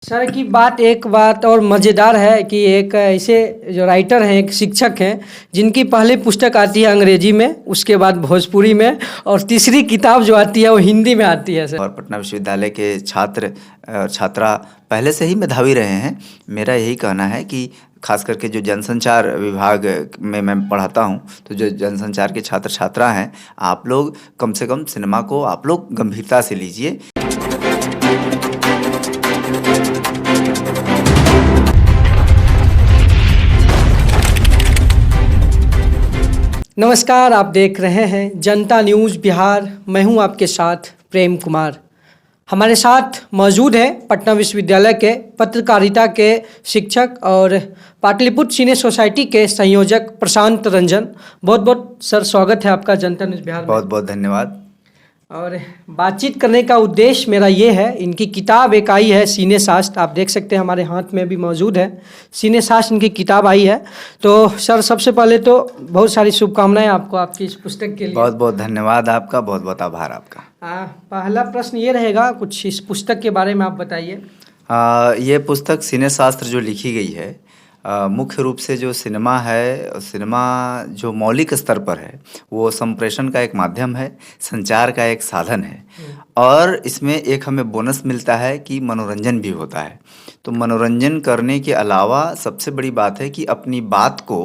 Sir की बात एक बात और मज़ेदार है कि एक ऐसे जो राइटर हैं, एक शिक्षक हैं, जिनकी पहली पुस्तक आती है अंग्रेजी में, उसके बाद भोजपुरी में और तीसरी किताब जो आती है वो हिंदी में आती है सर। और पटना विश्वविद्यालय के छात्र छात्रा पहले से ही मेधावी रहे हैं। मेरा यही कहना है कि खास करके जो जनसंचार विभाग में मैं पढ़ाता हूं, तो जो जनसंचार के छात्र छात्रा हैं, आप लोग कम से कम सिनेमा को आप लोग गंभीरता से लीजिए। नमस्कार, आप देख रहे हैं जनता न्यूज़ बिहार। मैं हूं आपके साथ प्रेम कुमार। हमारे साथ मौजूद हैं पटना विश्वविद्यालय के पत्रकारिता के शिक्षक और पाटलिपुत्र सिने सोसाइटी के संयोजक प्रशांत रंजन। बहुत बहुत सर स्वागत है आपका जनता न्यूज़ बिहार में। बहुत बहुत धन्यवाद। और बातचीत करने का उद्देश्य मेरा ये है, इनकी किताब एक आई है सिने शास्त्र, आप देख सकते हैं हमारे हाथ में भी मौजूद है। सिने शास्त्र इनकी किताब आई है। तो सर सबसे पहले तो बहुत सारी शुभकामनाएं आपको आपकी इस पुस्तक के लिए। बहुत बहुत धन्यवाद आपका, बहुत बहुत आभार आपका। पहला प्रश्न ये रहेगा, कुछ इस पुस्तक के बारे में आप बताइए। ये पुस्तक सिने शास्त्र जो लिखी गई है, मुख्य रूप से जो सिनेमा है, सिनेमा जो मौलिक स्तर पर है, वो संप्रेषण का एक माध्यम है, संचार का एक साधन है। और इसमें एक हमें बोनस मिलता है कि मनोरंजन भी होता है। तो मनोरंजन करने के अलावा सबसे बड़ी बात है कि अपनी बात को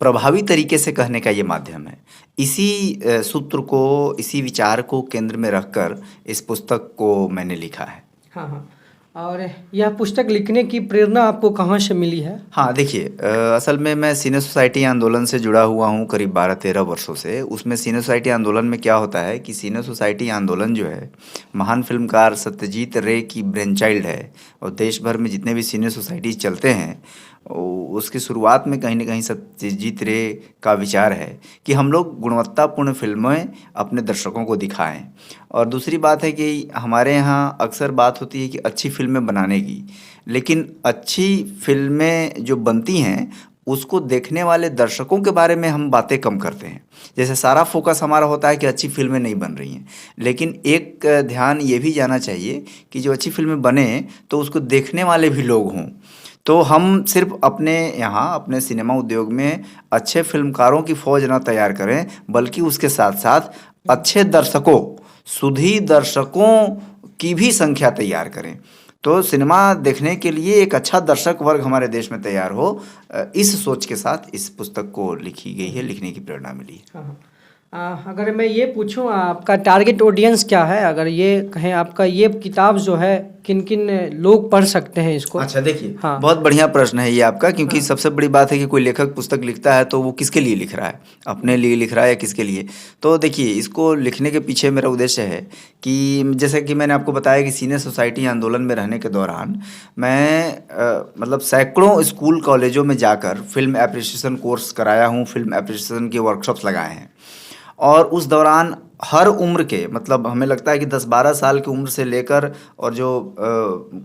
प्रभावी तरीके से कहने का ये माध्यम है। इसी सूत्र को, इसी विचार को केंद्र में रखकर इस पुस्तक को मैंने लिखा है। हाँ हाँ। और यह पुस्तक लिखने की प्रेरणा आपको कहाँ से मिली है? हाँ, देखिए, असल में मैं सिने सोसाइटी आंदोलन से जुड़ा हुआ हूँ करीब 12-13 वर्षों से। उसमें सिने सोसाइटी आंदोलन में क्या होता है कि सिने सोसाइटी आंदोलन जो है, महान फिल्मकार सत्यजीत रे की ब्रेन चाइल्ड है। और देश भर में जितने भी सिने सोसाइटीज चलते हैं, उसकी शुरुआत में कहीं ना कहीं सत्यजीत रे का विचार है कि हम लोग गुणवत्तापूर्ण फिल्में अपने दर्शकों को दिखाएं। और दूसरी बात है कि हमारे यहाँ अक्सर बात होती है कि अच्छी फिल्में बनाने की, लेकिन अच्छी फिल्में जो बनती हैं उसको देखने वाले दर्शकों के बारे में हम बातें कम करते हैं। जैसे सारा फोकस हमारा होता है कि अच्छी फिल्में नहीं बन रही हैं, लेकिन एक ध्यान ये भी जाना चाहिए कि जो अच्छी फिल्में बने तो उसको देखने वाले भी लोग हों। तो हम सिर्फ अपने यहाँ अपने सिनेमा उद्योग में अच्छे फिल्मकारों की फौज ना तैयार करें, बल्कि उसके साथ साथ अच्छे दर्शकों, सुधी दर्शकों की भी संख्या तैयार करें। तो सिनेमा देखने के लिए एक अच्छा दर्शक वर्ग हमारे देश में तैयार हो, इस सोच के साथ इस पुस्तक को लिखी गई है, लिखने की प्रेरणा मिली। हाँ। अगर मैं ये पूछूं आपका टारगेट ऑडियंस क्या है, अगर ये कहें आपका ये किताब जो है किन किन लोग पढ़ सकते हैं इसको? अच्छा, देखिए, हाँ। बहुत बढ़िया प्रश्न है ये आपका, क्योंकि हाँ। सबसे बड़ी बात है कि कोई लेखक पुस्तक लिखता है तो वो किसके लिए लिख रहा है, अपने लिए लिख रहा है या किसके लिए। तो देखिए, इसको लिखने के पीछे मेरा उद्देश्य है कि जैसे कि मैंने आपको बताया कि सिने सोसाइटी आंदोलन में रहने के दौरान मैं मतलब सैकड़ों स्कूल कॉलेजों में जाकर फिल्म एप्रिसिएशन कोर्स कराया हूँ, फिल्म एप्रिसिएशन के वर्कशॉप्स लगाए हैं। और उस दौरान हर उम्र के, मतलब हमें लगता है कि 10-12 साल की उम्र से लेकर और जो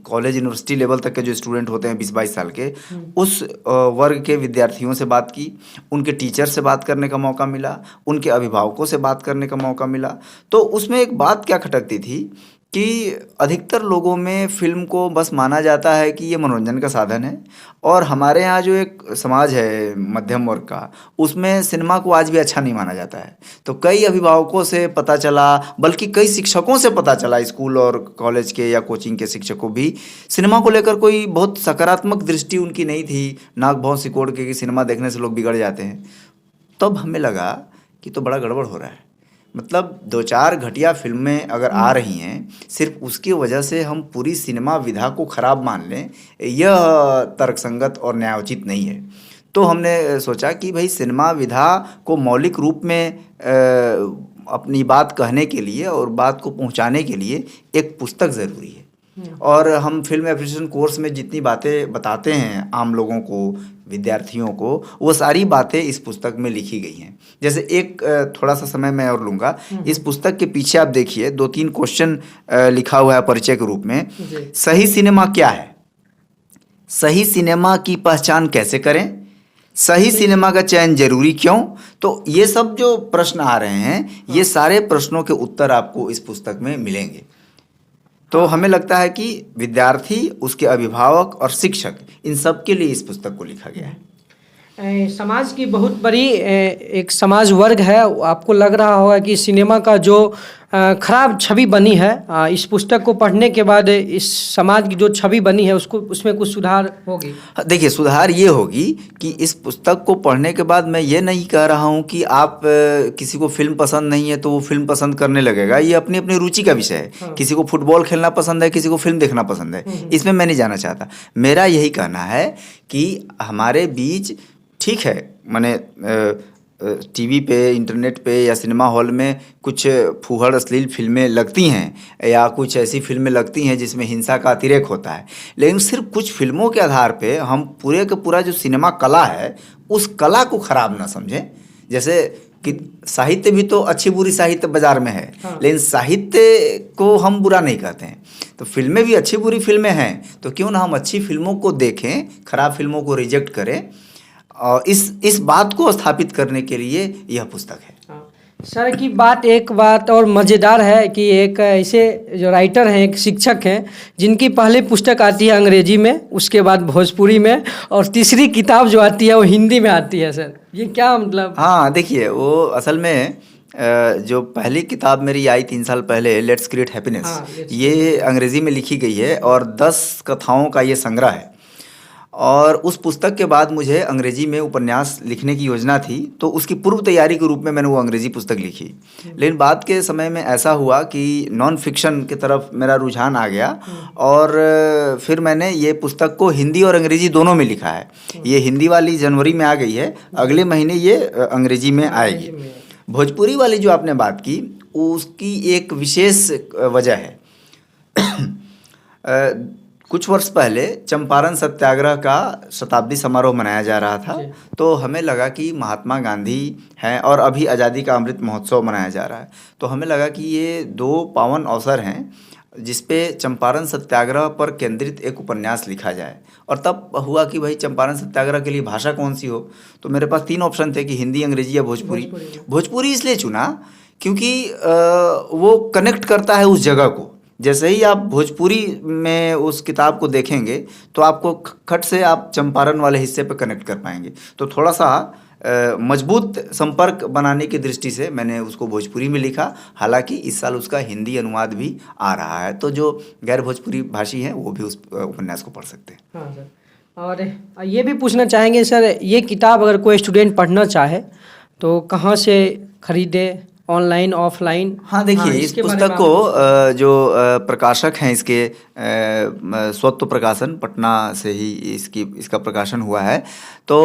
कॉलेज यूनिवर्सिटी लेवल तक के जो स्टूडेंट होते हैं 20-22 साल के, उस वर्ग के विद्यार्थियों से बात की, उनके टीचर से बात करने का मौका मिला, उनके अभिभावकों से बात करने का मौका मिला। तो उसमें एक बात क्या खटकती थी कि अधिकतर लोगों में फिल्म को बस माना जाता है कि ये मनोरंजन का साधन है, और हमारे यहाँ जो एक समाज है मध्यम वर्ग का, उसमें सिनेमा को आज भी अच्छा नहीं माना जाता है। तो कई अभिभावकों से पता चला, बल्कि कई शिक्षकों से पता चला, स्कूल और कॉलेज के या कोचिंग के शिक्षकों भी, सिनेमा को लेकर कोई बहुत सकारात्मक दृष्टि उनकी नहीं थी। नाक भौं सिकोड़ के कि सिनेमा देखने से लोग बिगड़ जाते हैं। तब हमें लगा कि तो बड़ा गड़बड़ हो रहा है। मतलब 2-4 घटिया फिल्में अगर आ रही हैं, सिर्फ उसकी वजह से हम पूरी सिनेमा विधा को खराब मान लें, यह तर्कसंगत और न्यायोचित नहीं है। तो हमने सोचा कि भाई सिनेमा विधा को मौलिक रूप में अपनी बात कहने के लिए और बात को पहुंचाने के लिए एक पुस्तक ज़रूरी है। और हम फिल्म एप्रिसिएशन कोर्स में जितनी बातें बताते हैं आम लोगों को, विद्यार्थियों को, वो सारी बातें इस पुस्तक में लिखी गई हैं। जैसे एक थोड़ा सा समय मैं और लूँगा, इस पुस्तक के पीछे आप देखिए 2-3 क्वेश्चन लिखा हुआ है परिचय के रूप में। सही सिनेमा क्या है? सही सिनेमा की पहचान कैसे करें? सही सिनेमा का चयन जरूरी क्यों? तो ये सब जो प्रश्न आ रहे हैं, ये सारे प्रश्नों के उत्तर आपको इस पुस्तक में मिलेंगे। तो हमें लगता है कि विद्यार्थी, उसके अभिभावक और शिक्षक, इन सब के लिए इस पुस्तक को लिखा गया है। समाज की बहुत बड़ी एक समाज वर्ग है, आपको लग रहा होगा कि सिनेमा का जो खराब छवि बनी है, इस पुस्तक को पढ़ने के बाद इस समाज की जो छवि बनी है उसको, उसमें कुछ सुधार होगी। देखिए, सुधार ये होगी कि इस पुस्तक को पढ़ने के बाद मैं ये नहीं कह रहा हूँ कि आप किसी को फिल्म पसंद नहीं है तो वो फिल्म पसंद करने लगेगा। ये अपनी अपनी रुचि का विषय है। हाँ। किसी को फुटबॉल खेलना पसंद है, किसी को फिल्म देखना पसंद है, इसमें मैं नहीं जाना चाहता। मेरा यही कहना है कि हमारे बीच ठीक है, माने टीवी पे, इंटरनेट पे या सिनेमा हॉल में कुछ फूहड़ अश्लील फिल्में लगती हैं या कुछ ऐसी फिल्में लगती हैं जिसमें हिंसा का अतिरेक होता है, लेकिन सिर्फ कुछ फिल्मों के आधार पे हम पूरे का पूरा जो सिनेमा कला है उस कला को खराब ना समझें। जैसे कि साहित्य भी तो अच्छी बुरी साहित्य बाजार में है, हाँ। लेकिन लेकिन साहित्य को हम बुरा नहीं कहते हैं। तो फिल्में भी अच्छी बुरी फिल्में हैं, तो क्यों ना हम अच्छी फिल्मों को देखें, खराब फिल्मों को रिजेक्ट करें। और इस बात को स्थापित करने के लिए यह पुस्तक है। सर की बात, एक बात और मज़ेदार है कि एक ऐसे जो राइटर हैं, एक शिक्षक हैं, जिनकी पहली पुस्तक आती है अंग्रेजी में, उसके बाद भोजपुरी में, और तीसरी किताब जो आती है वो हिंदी में आती है। सर ये क्या मतलब? हाँ देखिए, वो असल में जो पहली किताब मेरी आई 3 साल पहले, लेट्स क्रिएट हैप्पीनेस, ये अंग्रेज़ी में लिखी गई है और 10 कथाओं का ये संग्रह है। और उस पुस्तक के बाद मुझे अंग्रेजी में उपन्यास लिखने की योजना थी, तो उसकी पूर्व तैयारी के रूप में मैंने वो अंग्रेजी पुस्तक लिखी। लेकिन बाद के समय में ऐसा हुआ कि नॉन फिक्शन की तरफ मेरा रुझान आ गया और फिर मैंने ये पुस्तक को हिंदी और अंग्रेजी दोनों में लिखा है। ये हिंदी वाली जनवरी में आ गई है, अगले महीने ये अंग्रेजी में आएगी। भोजपुरी वाली जो आपने बात की, उसकी एक विशेष वजह है। कुछ वर्ष पहले चंपारण सत्याग्रह का शताब्दी समारोह मनाया जा रहा था, तो हमें लगा कि महात्मा गांधी हैं और अभी आज़ादी का अमृत महोत्सव मनाया जा रहा है, तो हमें लगा कि ये 2 पावन अवसर हैं जिस पे चंपारण सत्याग्रह पर केंद्रित एक उपन्यास लिखा जाए। और तब हुआ कि भाई चंपारण सत्याग्रह के लिए भाषा कौन सी हो, तो मेरे पास 3 ऑप्शन थे कि हिंदी, अंग्रेजी या भोजपुरी। भोजपुरी इसलिए चुना क्योंकि वो कनेक्ट करता है उस जगह को। जैसे ही आप भोजपुरी में उस किताब को देखेंगे तो आपको खट से आप चंपारण वाले हिस्से पर कनेक्ट कर पाएंगे। तो थोड़ा सा मजबूत संपर्क बनाने की दृष्टि से मैंने उसको भोजपुरी में लिखा। हालांकि इस साल उसका हिंदी अनुवाद भी आ रहा है, तो जो गैर भोजपुरी भाषी हैं वो भी उस उपन्यास को पढ़ सकते हैं। हाँ सर, और ये भी पूछना चाहेंगे सर, ये किताब अगर कोई स्टूडेंट पढ़ना चाहे तो कहाँ से खरीदे, ऑनलाइन, ऑफलाइन? हाँ देखिए, इस पुस्तक को जो प्रकाशक हैं इसके स्वत्व प्रकाशन, पटना से ही इसका प्रकाशन हुआ है। तो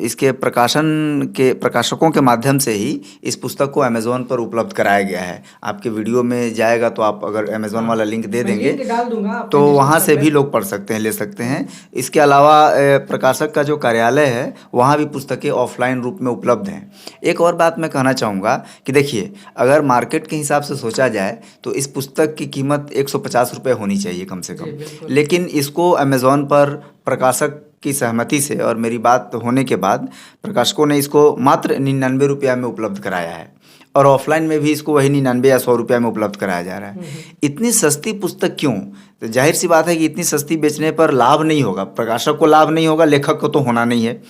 इसके प्रकाशकों के माध्यम से ही इस पुस्तक को अमेज़ॉन पर उपलब्ध कराया गया है। आपके वीडियो में जाएगा तो आप अगर अमेज़ॉन वाला लिंक दे देंगे डाल दूंगा, तो वहाँ से भी लोग पढ़ सकते हैं, ले सकते हैं। इसके अलावा प्रकाशक का जो कार्यालय है वहाँ भी पुस्तकें ऑफलाइन रूप में उपलब्ध हैं। एक और बात मैं कहना चाहूँगा कि देखिए, अगर मार्केट के हिसाब से सोचा जाए तो इस पुस्तक की कीमत 150 रुपये होनी चाहिए कम से कम, लेकिन इसको अमेज़ॉन पर प्रकाशक की सहमति से और मेरी बात होने के बाद प्रकाशकों ने इसको मात्र 99 रुपया में उपलब्ध कराया है, और ऑफलाइन में भी इसको वही 99 या 100 रुपया में उपलब्ध कराया जा रहा है। इतनी सस्ती पुस्तक क्यों? तो जाहिर सी बात है कि इतनी सस्ती बेचने पर लाभ नहीं होगा, प्रकाशक को लाभ नहीं होगा, लेखक को तो होना नहीं है।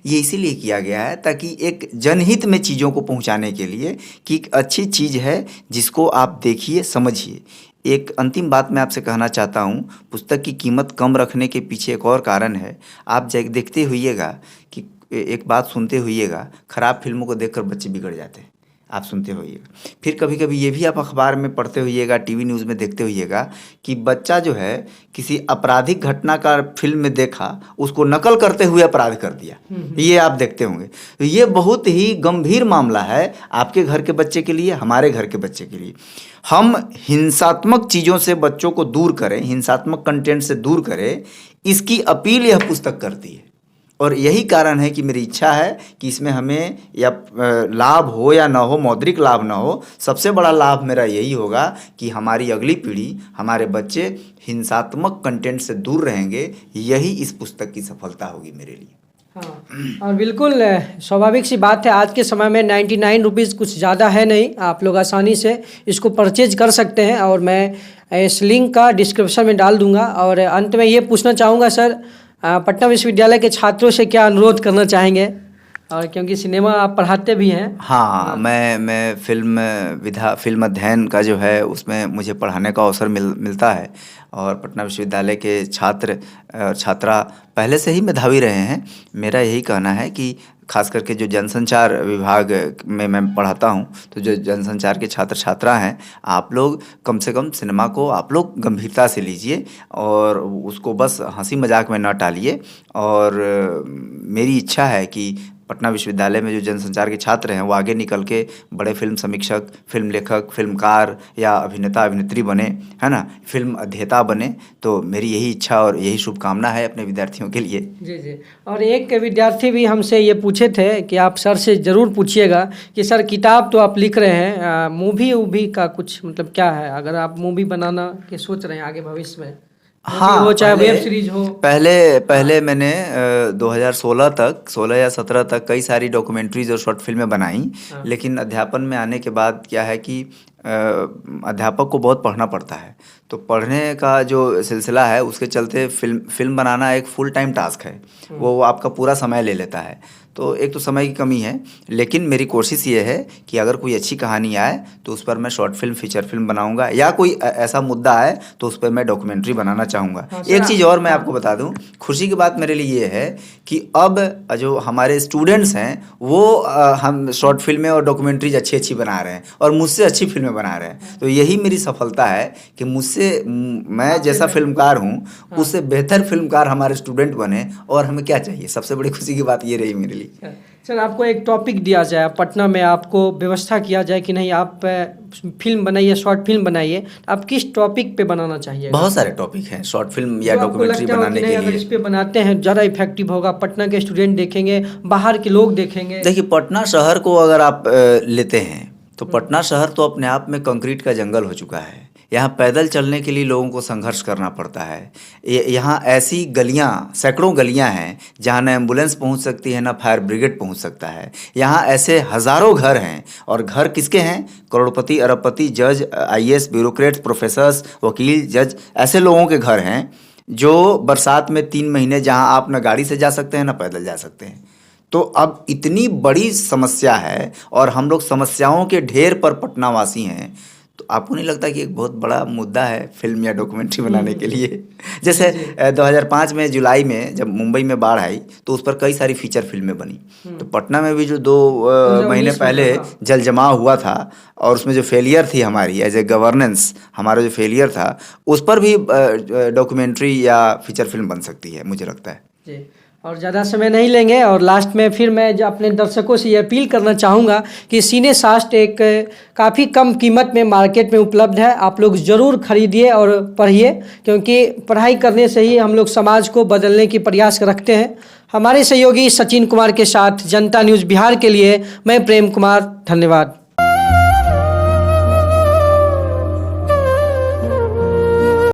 ये इसीलिए किया गया है ताकि एक जनहित में चीज़ों को पहुंचाने के लिए कि एक अच्छी चीज़ है जिसको आप देखिए, समझिए। एक अंतिम बात मैं आपसे कहना चाहता हूँ, पुस्तक की कीमत कम रखने के पीछे एक और कारण है। आप देखते हुइएगा कि एक बात सुनते हुइएगा, खराब फिल्मों को देखकर बच्चे बिगड़ जाते हैं, आप सुनते होइएगा। फिर कभी कभी ये भी आप अखबार में पढ़ते होइएगा, टीवी न्यूज़ में देखते होइएगा कि बच्चा जो है किसी आपराधिक घटना का फिल्म में देखा, उसको नकल करते हुए अपराध कर दिया। ये आप देखते होंगे। तो ये बहुत ही गंभीर मामला है आपके घर के बच्चे के लिए, हमारे घर के बच्चे के लिए। हम हिंसात्मक चीज़ों से बच्चों को दूर करें, हिंसात्मक कंटेंट से दूर करें, इसकी अपील यह पुस्तक करती है। और यही कारण है कि मेरी इच्छा है कि इसमें हमें या लाभ हो या ना हो, मौद्रिक लाभ ना हो, सबसे बड़ा लाभ मेरा यही होगा कि हमारी अगली पीढ़ी, हमारे बच्चे हिंसात्मक कंटेंट से दूर रहेंगे। यही इस पुस्तक की सफलता होगी मेरे लिए। हाँ, और बिल्कुल स्वाभाविक सी बात है, आज के समय में 99 रुपीज़ कुछ ज़्यादा है नहीं, आप लोग आसानी से इसको परचेज कर सकते हैं और मैं इस लिंक का डिस्क्रिप्शन में डाल दूंगा। और अंत में ये पूछना चाहूँगा सर, पटना विश्वविद्यालय के छात्रों से क्या अनुरोध करना चाहेंगे, और क्योंकि सिनेमा आप पढ़ाते भी हैं। हाँ, मैं फिल्म अध्ययन का जो है उसमें मुझे पढ़ाने का अवसर मिलता है और पटना विश्वविद्यालय के छात्र छात्रा पहले से ही मेधावी रहे हैं। मेरा यही कहना है कि खास करके जो जनसंचार विभाग में मैं पढ़ाता हूँ, तो जो जनसंचार के छात्र छात्रा हैं, आप लोग कम से कम सिनेमा को आप लोग गंभीरता से लीजिए और उसको बस हंसी मजाक में न टालिए। और मेरी इच्छा है कि पटना विश्वविद्यालय में जो जनसंचार के छात्र हैं वो आगे निकल के बड़े फिल्म समीक्षक, फिल्म लेखक, फिल्मकार या अभिनेता अभिनेत्री बने, है ना, फिल्म अध्येता बने। तो मेरी यही इच्छा और यही शुभकामना है अपने विद्यार्थियों के लिए। जी जी। और एक विद्यार्थी भी हमसे ये पूछे थे कि आप सर से ज़रूर पूछिएगा कि सर किताब तो आप लिख रहे हैं, मूवी का कुछ मतलब क्या है, अगर आप मूवी बनाना के सोच रहे हैं आगे भविष्य में, हाँ, हो चाहे वेब सीरीज हो। पहले मैंने 2016 तक 16 या 17 तक कई सारी डॉक्यूमेंट्रीज और शॉर्ट फिल्में बनाई। लेकिन अध्यापन में आने के बाद क्या है कि अध्यापक को बहुत पढ़ना पड़ता है, तो पढ़ने का जो सिलसिला है उसके चलते फिल्म बनाना एक फुल टाइम टास्क है, वो आपका पूरा समय ले लेता है। तो एक तो समय की कमी है, लेकिन मेरी कोशिश ये है कि अगर कोई अच्छी कहानी आए तो उस पर मैं शॉर्ट फिल्म, फीचर फिल्म बनाऊंगा, या कोई ऐसा मुद्दा आए तो उस पर मैं डॉक्यूमेंट्री बनाना चाहूँगा। एक चीज़ और मैं आपको बता दूं, खुशी की बात मेरे लिए ये है कि अब जो हमारे स्टूडेंट्स हैं वो हम शॉर्ट फिल्में और डॉक्यूमेंट्रीज अच्छी बना रहे हैं और मुझसे अच्छी फिल्में बना रहे हैं। तो यही मेरी सफलता है कि मैं जैसा फिल्मकार हूँ उससे बेहतर फिल्मकार हमारे स्टूडेंट बने, और हमें क्या चाहिए। सबसे बड़ी खुशी की बात ये रही मेरे लिए। सर, आपको एक टॉपिक दिया जाए, पटना में आपको व्यवस्था किया जाए कि नहीं आप फिल्म बनाइए, शॉर्ट फिल्म बनाइए, आप किस टॉपिक पे बनाना चाहिए? बहुत सारे टॉपिक हैं शॉर्ट फिल्म या डॉक्यूमेंट्री बनाने के लिए। अगर इस पे बनाते हैं ज़्यादा इफेक्टिव होगा, पटना के स्टूडेंट देखेंगे, बाहर के लोग देखेंगे। देखिए, पटना शहर को अगर आप लेते हैं तो पटना शहर तो अपने आप में कंक्रीट का जंगल हो चुका है। यहाँ पैदल चलने के लिए लोगों को संघर्ष करना पड़ता है। यहाँ ऐसी गलियाँ, सैकड़ों गलियाँ हैं जहाँ न एम्बुलेंस पहुँच सकती है, न फायर ब्रिगेड पहुँच सकता है। यहाँ ऐसे हज़ारों घर हैं, और घर किसके हैं? करोड़पति, अरबपति, जज, IAS, ब्यूरोक्रेट्स, प्रोफेसर्स, वकील, जज, ऐसे लोगों के घर हैं जो बरसात में 3 महीने जहाँ आप न गाड़ी से जा सकते हैं, न पैदल जा सकते हैं। तो अब इतनी बड़ी समस्या है और हम लोग समस्याओं के ढेर पर पटनावासी हैं, तो आपको नहीं लगता कि एक बहुत बड़ा मुद्दा है फिल्म या डॉक्यूमेंट्री बनाने के लिए? जैसे 2005 में जुलाई में जब मुंबई में बाढ़ आई तो उस पर कई सारी फीचर फिल्में बनी। तो पटना में भी जो 2 महीने पहले जल जमाव हुआ था और उसमें जो फेलियर थी हमारी एज ए गवर्नेंस, हमारा जो फेलियर था, उस पर भी डॉक्यूमेंट्री या फीचर फिल्म बन सकती है, मुझे लगता है जी। और ज़्यादा समय नहीं लेंगे, और लास्ट में फिर मैं जो अपने दर्शकों से ये अपील करना चाहूँगा कि सिनेशास्त्र एक काफ़ी कम कीमत में मार्केट में उपलब्ध है, आप लोग ज़रूर खरीदिए और पढ़िए, क्योंकि पढ़ाई करने से ही हम लोग समाज को बदलने की प्रयास रखते हैं। हमारे सहयोगी सचिन कुमार के साथ जनता न्यूज़ बिहार के लिए मैं प्रेम कुमार, धन्यवाद।